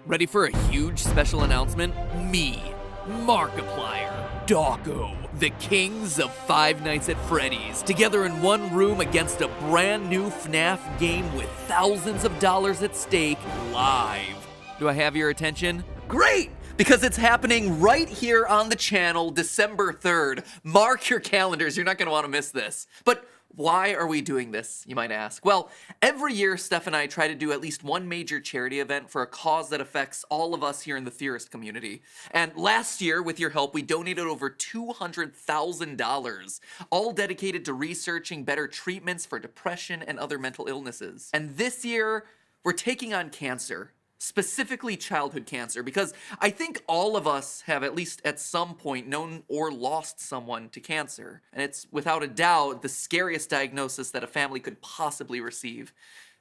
Ready for a huge special announcement? Me, Markiplier, Doggo, the kings of Five Nights at Freddy's, together in one room against a brand new FNAF game with thousands of dollars at stake, live. Do I have your attention? Great! Because it's happening right here on the channel, December 3rd. Mark your calendars, you're not gonna wanna miss this. But why are we doing this, you might ask? Well, every year, Steph and I try to do at least one major charity event for a cause that affects all of us here in the theorist community. And last year, with your help, we donated over $200,000, all dedicated to researching better treatments for depression and other mental illnesses. And this year, we're taking on cancer. Specifically childhood cancer, because I think all of us have at least at some point known or lost someone to cancer. And it's without a doubt the scariest diagnosis that a family could possibly receive.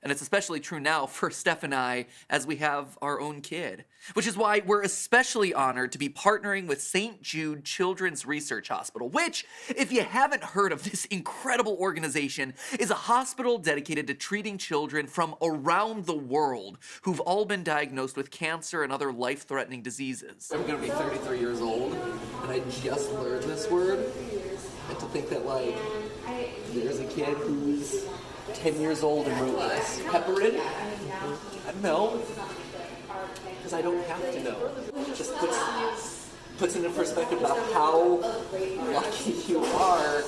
And it's especially true now for Steph and I as we have our own kid. Which is why we're especially honored to be partnering with St. Jude Children's Research Hospital, which, if you haven't heard of this incredible organization, is a hospital dedicated to treating children from around the world who've all been diagnosed with cancer and other life-threatening diseases. I'm gonna be 33 years old, and I just learned this word, and to think that, like, there's a kid who's 10 years old and wrote this. Heparin? I don't know. Because I don't have to know. It just puts into perspective about how lucky you are.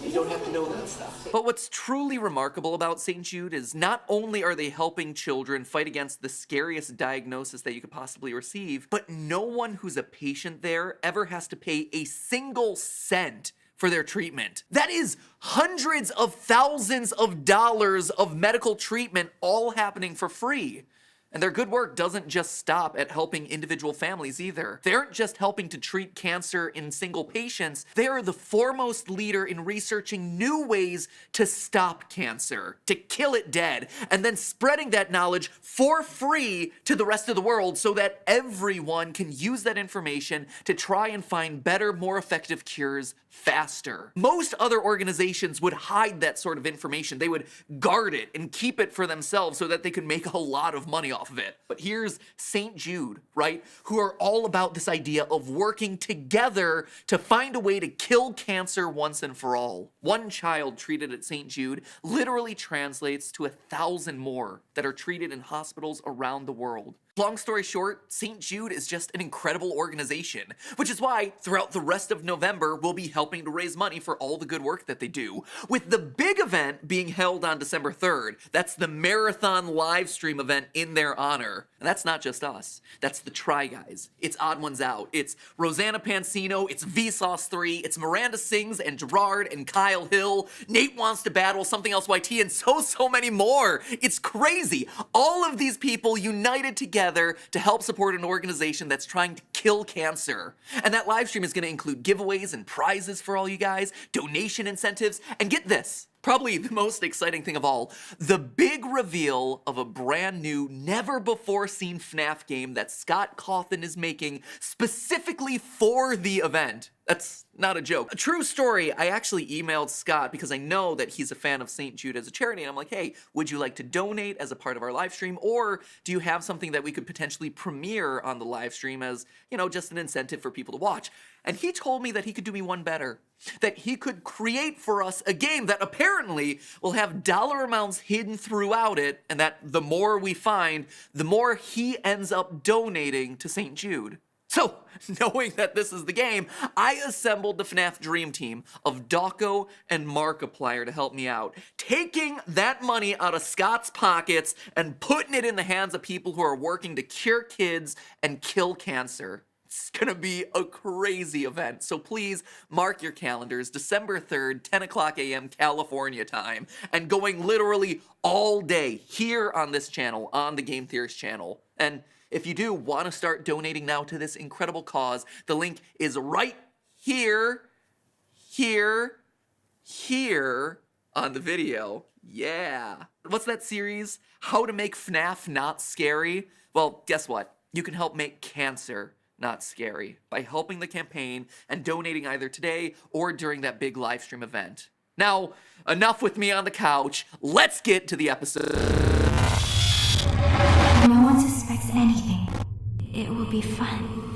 You don't have to know that stuff. But what's truly remarkable about St. Jude is not only are they helping children fight against the scariest diagnosis that you could possibly receive, but no one who's a patient there ever has to pay a single cent for their treatment. That is hundreds of thousands of dollars of medical treatment all happening for free. And their good work doesn't just stop at helping individual families either. They aren't just helping to treat cancer in single patients, they are the foremost leader in researching new ways to stop cancer, to kill it dead, and then spreading that knowledge for free to the rest of the world so that everyone can use that information to try and find better, more effective cures faster. Most other organizations would hide that sort of information. They would guard it and keep it for themselves so that they could make a lot of money off of it. But here's St. Jude, right? Who are all about this idea of working together to find a way to kill cancer once and for all. One child treated at St. Jude literally translates to 1,000 more that are treated in hospitals around the world. Long story short, St. Jude is just an incredible organization, which is why throughout the rest of November, we'll be helping to raise money for all the good work that they do, with the big event being held on December 3rd. That's the marathon live stream event in their honor. And that's not just us. That's the Try Guys. It's Odd Ones Out. It's Rosanna Pansino. It's Vsauce3. It's Miranda Sings and Gerard and Kyle Hill. Nate Wants to Battle, Something Else YT, and so many more. It's crazy. All of these people united together to help support an organization that's trying to kill cancer. And that live stream is going to include giveaways and prizes for all you guys, donation incentives, and get this, probably the most exciting thing of all, the big reveal of a brand new, never-before-seen FNAF game that Scott Cawthon is making specifically for the event. That's not a joke. A true story, I actually emailed Scott because I know that he's a fan of St. Jude as a charity, and I'm like, hey, would you like to donate as a part of our live stream, or do you have something that we could potentially premiere on the live stream as, you know, just an incentive for people to watch? And he told me that he could do me one better. That he could create for us a game that apparently will have dollar amounts hidden throughout it, and that the more we find, the more he ends up donating to St. Jude. So, knowing that this is the game, I assembled the FNAF Dream Team of Doggo and Markiplier to help me out, taking that money out of Scott's pockets and putting it in the hands of people who are working to cure kids and kill cancer. It's gonna be a crazy event, so please mark your calendars, December 3rd, 10 o'clock a.m. California time, and going literally all day here on this channel, on the Game Theorist channel. And if you do want to start donating now to this incredible cause, the link is right here on the video. Yeah. What's that series? How to Make FNAF Not Scary? Well, guess what? You can help make cancer not scary by helping the campaign and donating either today or during that big live stream event. Now, enough with me on the couch. Let's get to the episode. No one suspects anything. It will be fun.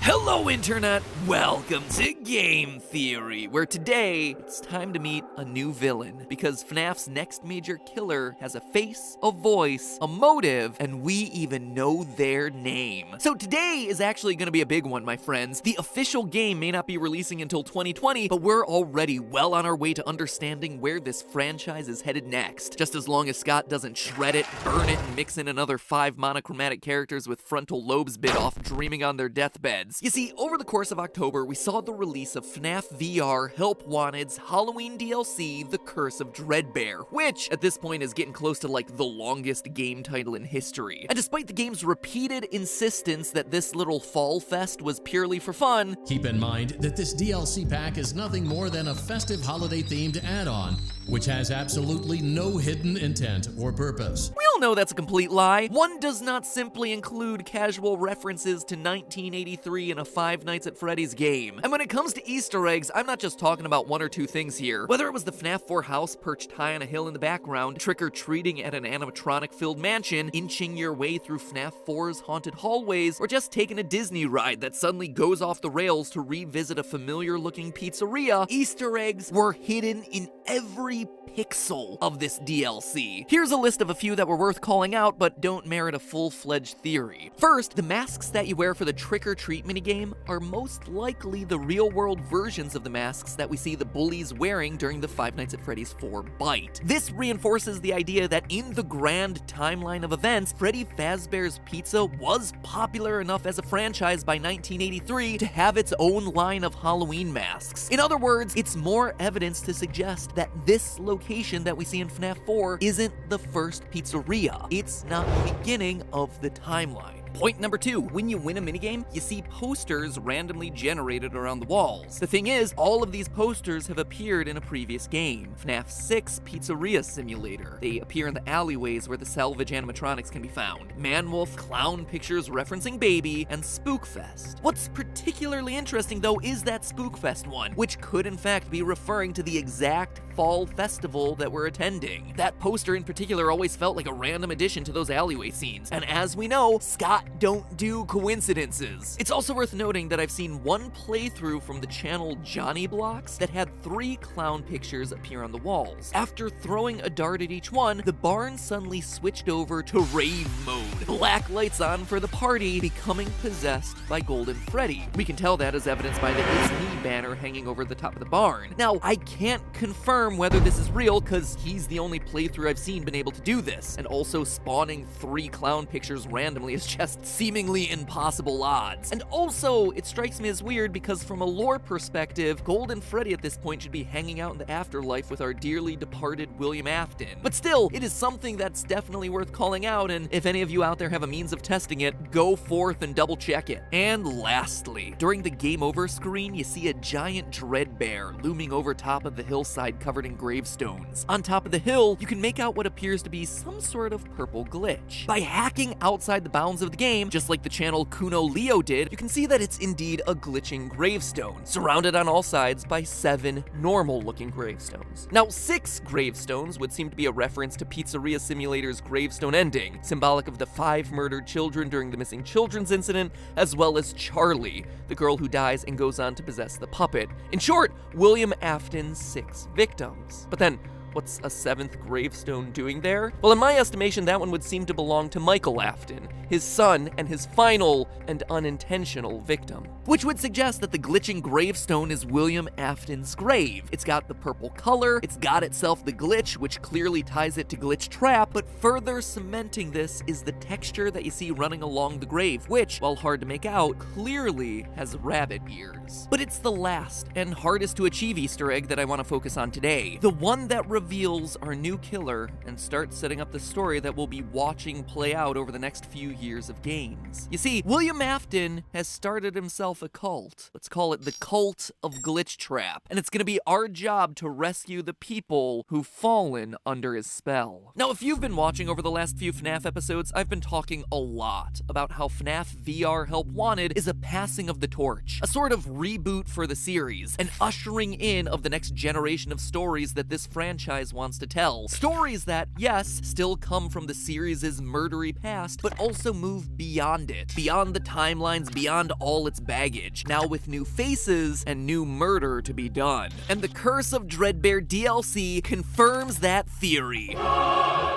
Hello, Internet! Welcome to Game Theory, where today it's time to meet a new villain, because FNAF's next major killer has a face, a voice, a motive, and we even know their name. So today is actually going to be a big one, my friends. The official game may not be releasing until 2020, but we're already well on our way to understanding where this franchise is headed next, just as long as Scott doesn't shred it, burn it, and mix in another 5 monochromatic characters with frontal lobes bit off dreaming on their deathbeds. You see, over the course of October, we saw the release of FNAF VR Help Wanted's Halloween DLC, The Curse of Dreadbear, which, at this point, is getting close to like the longest game title in history. And despite the game's repeated insistence that this little fall fest was purely for fun, keep in mind that this DLC pack is nothing more than a festive holiday-themed add-on, which has absolutely no hidden intent or purpose. we all know that's a complete lie. One does not simply include casual references to 1983 in a Five Nights at Freddy's game. And when it comes to Easter eggs, I'm not just talking about one or two things here. Whether it was the FNAF 4 house perched high on a hill in the background, trick-or-treating at an animatronic-filled mansion, inching your way through FNAF 4's haunted hallways, or just taking a Disney ride that suddenly goes off the rails to revisit a familiar-looking pizzeria, Easter eggs were hidden in every pixel of this DLC. Here's a list of a few that were worth calling out, but don't merit a full-fledged theory. First, the masks that you wear for the trick-or-treat minigame are most likely the real-world versions of the masks that we see the bullies wearing during the Five Nights at Freddy's 4 bite. This reinforces the idea that in the grand timeline of events, Freddy Fazbear's Pizza was popular enough as a franchise by 1983 to have its own line of Halloween masks. In other words, it's more evidence to suggest that this location that we see in FNAF 4 isn't the first pizzeria. It's not the beginning of the timeline. Point number 2, when you win a minigame, you see posters randomly generated around the walls. The thing is, all of these posters have appeared in a previous game, FNAF 6 Pizzeria Simulator. They appear in the alleyways where the salvage animatronics can be found. Manwolf, clown pictures referencing Baby, and Spookfest. What's particularly interesting though is that Spookfest one, which could in fact be referring to the exact fall festival that we're attending. That poster in particular always felt like a random addition to those alleyway scenes, and as we know, Scott don't do coincidences. It's also worth noting that I've seen one playthrough from the channel Johnny Blocks that had 3 clown pictures appear on the walls. After throwing a dart at each one, the barn suddenly switched over to rave mode. Black lights on for the party, becoming possessed by Golden Freddy. We can tell that as evidenced by the It's Me banner hanging over the top of the barn. Now, I can't confirm whether this is real, because he's the only playthrough I've seen been able to do this, and also spawning 3 clown pictures randomly is just seemingly impossible odds. And also, it strikes me as weird because from a lore perspective, Golden Freddy at this point should be hanging out in the afterlife with our dearly departed William Afton. But still, it is something that's definitely worth calling out, and if any of you out there have a means of testing it, go forth and double check it. And lastly, during the game over screen, you see a giant Dreadbear looming over top of the hillside covered in gravestones. On top of the hill, you can make out what appears to be some sort of purple glitch. By hacking outside the bounds of the game, just like the channel Kuno Leo did, you can see that it's indeed a glitching gravestone, surrounded on all sides by 7 normal-looking gravestones. Now, 6 gravestones would seem to be a reference to Pizzeria Simulator's gravestone ending, symbolic of the 5 murdered children during the missing children's incident, as well as Charlie, the girl who dies and goes on to possess the puppet. In short, William Afton's 6 victims. But then, what's a 7th gravestone doing there? Well, in my estimation, that one would seem to belong to Michael Afton, his son, and his final and unintentional victim. Which would suggest that the glitching gravestone is William Afton's grave. It's got the purple color, it's got itself the glitch, which clearly ties it to Glitchtrap, but further cementing this is the texture that you see running along the grave, which, while hard to make out, clearly has rabbit ears. But it's the last and hardest to achieve Easter egg that I want to focus on today. The one that reveals our new killer and starts setting up the story that we'll be watching play out over the next few years of games. You see, William Afton has started himself a cult. Let's call it the Cult of Glitchtrap. And it's gonna be our job to rescue the people who've fallen under his spell. Now, if you've been watching over the last few FNAF episodes, I've been talking a lot about how FNAF VR Help Wanted is a passing of the torch, a sort of reboot for the series, an ushering in of the next generation of stories that this franchise franchise wants to tell. Stories that, yes, still come from the series' murdery past, but also move beyond it, beyond the timelines, beyond all its baggage, now with new faces and new murder to be done. And the Curse of Dreadbear DLC confirms that theory. Yeah!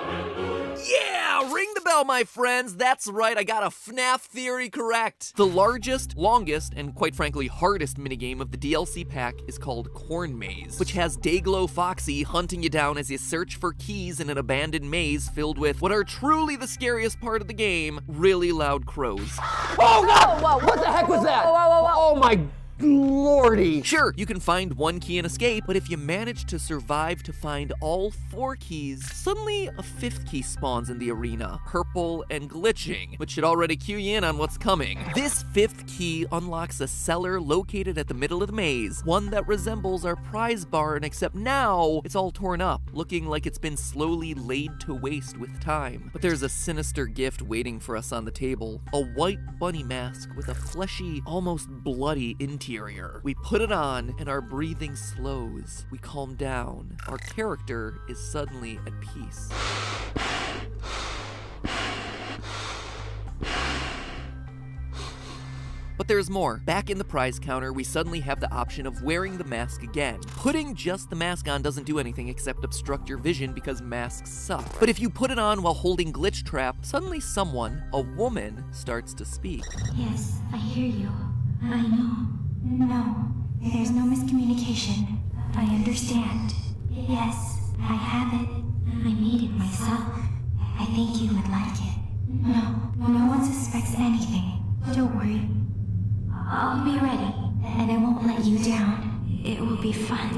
Ring the bell, my friends! That's right, I got a FNAF theory correct! The largest, longest, and quite frankly hardest minigame of the DLC pack is called Corn Maze, which has Dayglow Foxy hunting you down as you search for keys in an abandoned maze filled with what are truly the scariest part of the game, really loud crows. Oh God! Whoa, what the heck was that? Oh my lordy! Sure, you can find one key and escape, but if you manage to survive to find all 4 keys, suddenly a 5th key spawns in the arena, purple and glitching, which should already cue you in on what's coming. This 5th key unlocks a cellar located at the middle of the maze, one that resembles our prize barn, except now it's all torn up, looking like it's been slowly laid to waste with time. But there's a sinister gift waiting for us on the table, a white bunny mask with a fleshy, almost bloody interior. We put it on, and our breathing slows. We calm down. Our character is suddenly at peace. But there's more. Back in the prize counter, we suddenly have the option of wearing the mask again. Putting just the mask on doesn't do anything except obstruct your vision because masks suck. But if you put it on while holding Glitchtrap, suddenly someone, a woman, starts to speak. Yes, I hear you. I know. No, there's no miscommunication. I understand. Yes, I have it. I made it myself. I think you would like it. No one suspects anything. Don't worry. I'll be ready, and I won't let you down. It will be fun.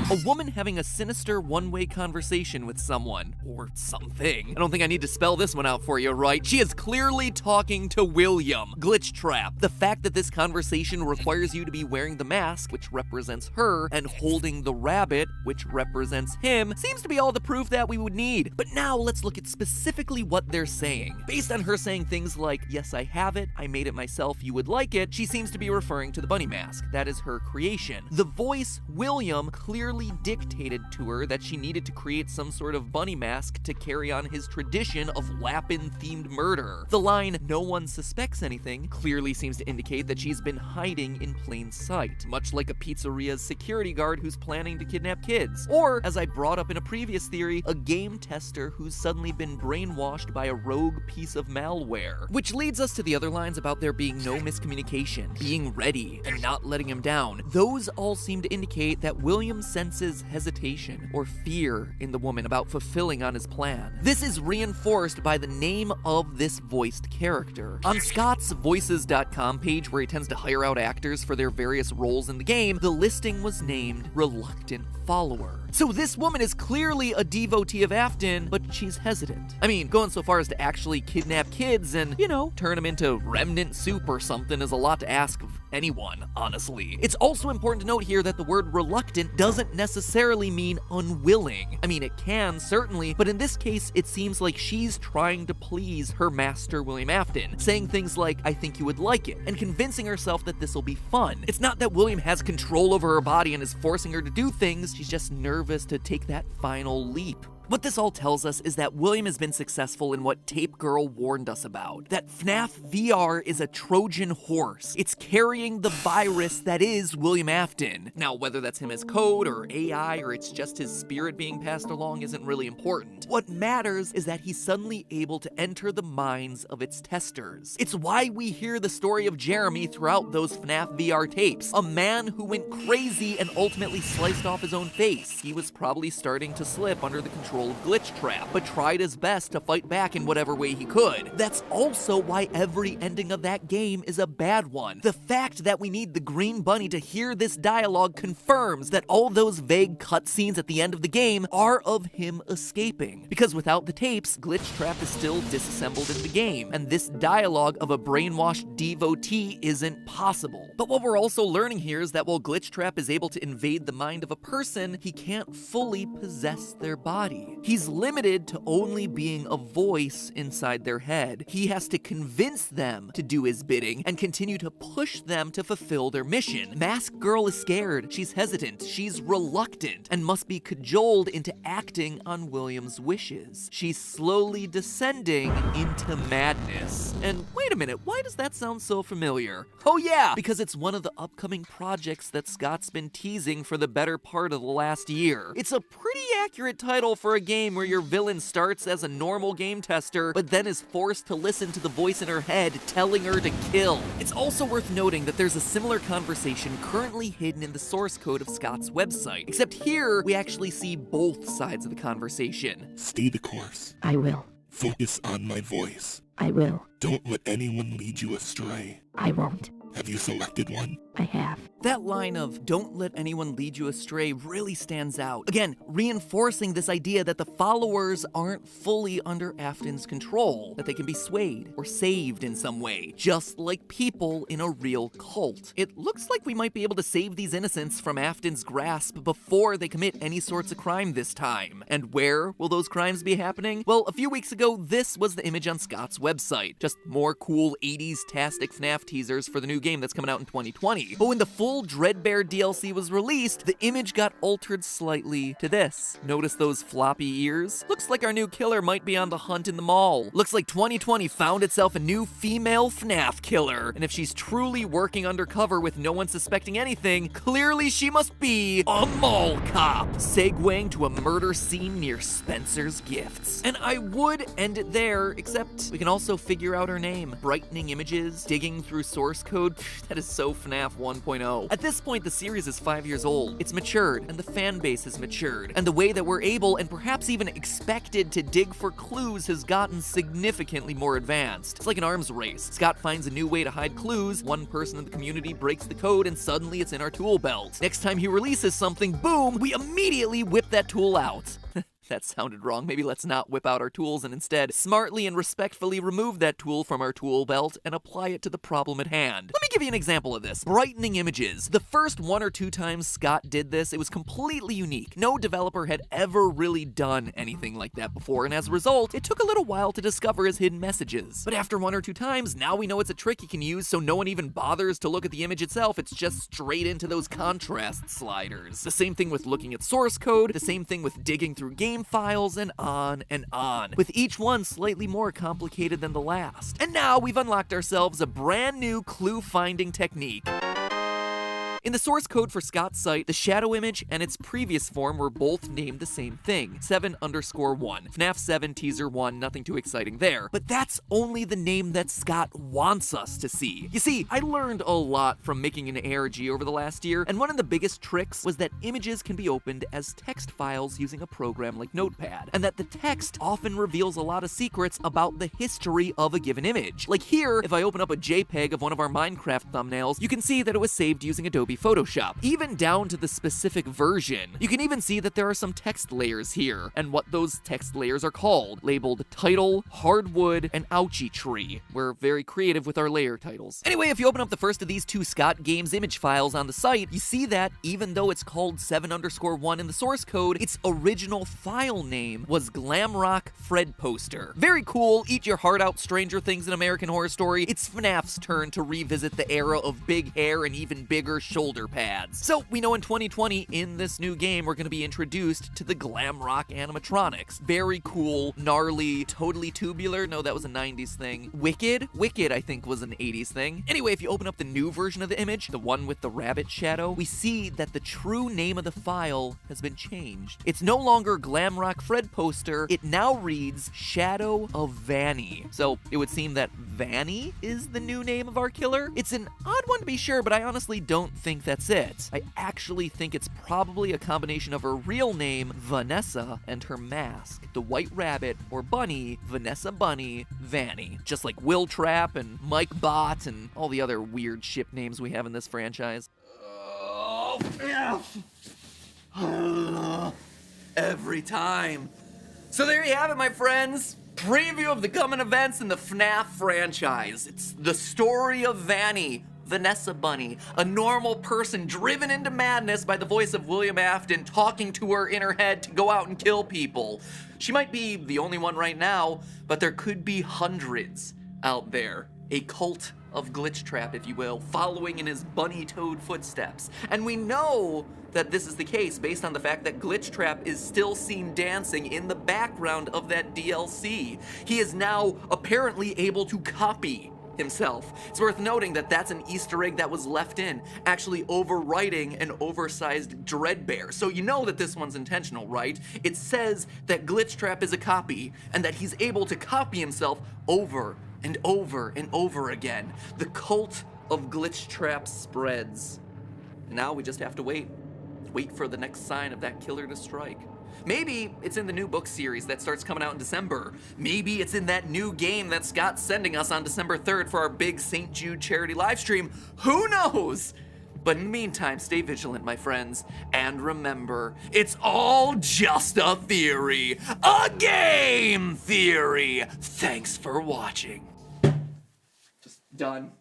A woman having a sinister one-way conversation with someone, or something. I don't think I need to spell this one out for you, right? She is clearly talking to William, Glitchtrap. The fact that this conversation requires you to be wearing the mask, which represents her, and holding the rabbit, which represents him, seems to be all the proof that we would need. But now let's look at specifically what they're saying. Based on her saying things like, yes, I have it, I made it myself, you would like it, she seems to be referring to the bunny mask. That is her creation. The voice, William, clearly dictated to her that she needed to create some sort of bunny mask to carry on his tradition of Lapin-themed murder. The line, no one suspects anything, clearly seems to indicate that she's been hiding in plain sight, much like a pizzeria's security guard who's planning to kidnap kids. Or, as I brought up in a previous theory, a game tester who's suddenly been brainwashed by a rogue piece of malware. Which leads us to the other lines about there being no miscommunication, being ready, and not letting him down. Those all seem to indicate that William senses hesitation or fear in the woman about fulfilling on his plan. This is reinforced by the name of this voiced character. On Scott's Voices.com page, where he tends to hire out actors for their various roles in the game, the listing was named Reluctant Follower. So this woman is clearly a devotee of Afton, but she's hesitant. I mean, going so far as to actually kidnap kids and, turn them into remnant soup or something is a lot to ask of anyone, honestly. It's also important to note here that the word reluctant doesn't necessarily mean unwilling. I mean, it can, certainly, but in this case, it seems like she's trying to please her master, William Afton, saying things like, I think you would like it, and convincing herself that this will be fun. It's not that William has control over her body and is forcing her to do things, she's just nervous to take that final leap. What this all tells us is that William has been successful in what Tape Girl warned us about. That FNAF VR is a Trojan horse. It's carrying the virus that is William Afton. Now, whether that's him as code or AI or it's just his spirit being passed along isn't really important. What matters is that he's suddenly able to enter the minds of its testers. It's why we hear the story of Jeremy throughout those FNAF VR tapes. A man who went crazy and ultimately sliced off his own face. He was probably starting to slip under the control of Glitchtrap, but tried his best to fight back in whatever way he could. That's also why every ending of that game is a bad one. The fact that we need the green bunny to hear this dialogue confirms that all those vague cutscenes at the end of the game are of him escaping. Because without the tapes, Glitchtrap is still disassembled in the game, and this dialogue of a brainwashed devotee isn't possible. But what we're also learning here is that while Glitchtrap is able to invade the mind of a person, he can't fully possess their body. He's limited to only being a voice inside their head. He has to convince them to do his bidding and continue to push them to fulfill their mission. Mask Girl is scared, she's hesitant, she's reluctant, and must be cajoled into acting on William's wishes. She's slowly descending into madness. And wait a minute, why does that sound so familiar? Oh yeah, because it's one of the upcoming projects that Scott's been teasing for the better part of the last year. It's a pretty accurate title for a game where your villain starts as a normal game tester, but then is forced to listen to the voice in her head telling her to kill. It's also worth noting that there's a similar conversation currently hidden in the source code of Scott's website, except here we actually see both sides of the conversation. Stay the course. I will. Focus on my voice. I will. Don't let anyone lead you astray. I won't. Have you selected one? I have. That line of, "Don't let anyone lead you astray," really stands out. Again, reinforcing this idea that the followers aren't fully under Afton's control, that they can be swayed or saved in some way, just like people in a real cult. It looks like we might be able to save these innocents from Afton's grasp before they commit any sorts of crime this time. And where will those crimes be happening? Well, a few weeks ago, this was the image on Scott's website. Just more cool 80s-tastic FNAF teasers for the new game that's coming out in 2020. But when the full Dreadbear DLC was released, the image got altered slightly to this. Notice those floppy ears? Looks like our new killer might be on the hunt in the mall. Looks like 2020 found itself a new female FNAF killer. And if she's truly working undercover with no one suspecting anything, clearly she must be a mall cop, segueing to a murder scene near Spencer's Gifts. And I would end it there, except we can also figure out her name. Brightening images, digging through source code, that is so FNAF 1.0. At this point, the series is 5 years old. It's matured, and the fan base has matured. And the way that we're able, and perhaps even expected, to dig for clues has gotten significantly more advanced. It's like an arms race. Scott finds a new way to hide clues, one person in the community breaks the code, and suddenly it's in our tool belt. Next time he releases something, boom, we immediately whip that tool out. That sounded wrong. Maybe let's not whip out our tools and instead smartly and respectfully remove that tool from our tool belt and apply it to the problem at hand. Let me give you an example of this. Brightening images. The first 1 or 2 times Scott did this, it was completely unique. No developer had ever really done anything like that before, and as a result, it took a little while to discover his hidden messages. But after 1 or 2 times, now we know it's a trick he can use, so no one even bothers to look at the image itself. It's just straight into those contrast sliders. The same thing with looking at source code, the same thing with digging through game files, and on, with each one slightly more complicated than the last. And now we've unlocked ourselves a brand new clue-finding technique. In the source code for Scott's site, the shadow image and its previous form were both named the same thing, 7_1. FNAF 7 Teaser 1, nothing too exciting there. But that's only the name that Scott wants us to see. You see, I learned a lot from making an ARG over the last year, and one of the biggest tricks was that images can be opened as text files using a program like Notepad, and that the text often reveals a lot of secrets about the history of a given image. Like here, if I open up a JPEG of one of our Minecraft thumbnails, you can see that it was saved using Adobe Photoshop, even down to the specific version. You can even see that there are some text layers here, and what those text layers are called, labeled title, hardwood, and ouchie tree. We're very creative with our layer titles. Anyway, if you open up the first of these 2 Scott Games image files on the site, you see that even though it's called 7_1 in the source code, its original file name was Glamrock Fred Poster. Very cool, eat your heart out Stranger Things in American Horror Story. It's FNAF's turn to revisit the era of big hair and even bigger shoulder pads. So we know in 2020, in this new game, we're going to be introduced to the Glamrock animatronics. Very cool, gnarly, totally tubular. No, that was a 90s thing. Wicked, I think, was an 80s thing. Anyway, if you open up the new version of the image, the one with the rabbit shadow, we see that the true name of the file has been changed. It's no longer Glamrock Fred Poster. It now reads Shadow of Vanny. So it would seem that Vanny is the new name of our killer. It's an odd one to be sure, but I honestly don't think that's it. I actually think it's probably a combination of her real name, Vanessa, and her mask, the White Rabbit, or Bunny, Vanessa Bunny, Vanny. Just like Glitchtrap and Mike Bot and all the other weird ship names we have in this franchise. Every time. So there you have it, my friends. Preview of the coming events in the FNAF franchise. It's the story of Vanny. Vanessa Bunny, a normal person driven into madness by the voice of William Afton talking to her in her head to go out and kill people. She might be the only one right now, but there could be hundreds out there. A cult of Glitchtrap, if you will, following in his bunny-toed footsteps. And we know that this is the case based on the fact that Glitchtrap is still seen dancing in the background of that DLC. He is now apparently able to copy himself. It's worth noting that that's an Easter egg that was left in, actually overwriting an oversized Dreadbear. So you know that this one's intentional, right? It says that Glitchtrap is a copy, and that he's able to copy himself over and over and over again. The cult of Glitchtrap spreads. Now we just have to wait for the next sign of that killer to strike. Maybe it's in the new book series that starts coming out in December. Maybe it's in that new game that Scott's sending us on December 3rd for our big St. Jude charity live stream. Who knows? But in the meantime, stay vigilant, my friends. And remember, it's all just a theory. A game theory. Thanks for watching. Just done.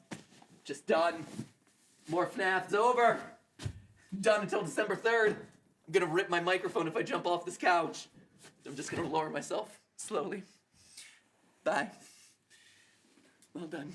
Just done. More FNAF's over. Done until December 3rd. I'm gonna rip my microphone if I jump off this couch. I'm just gonna lower myself slowly. Bye. Well done.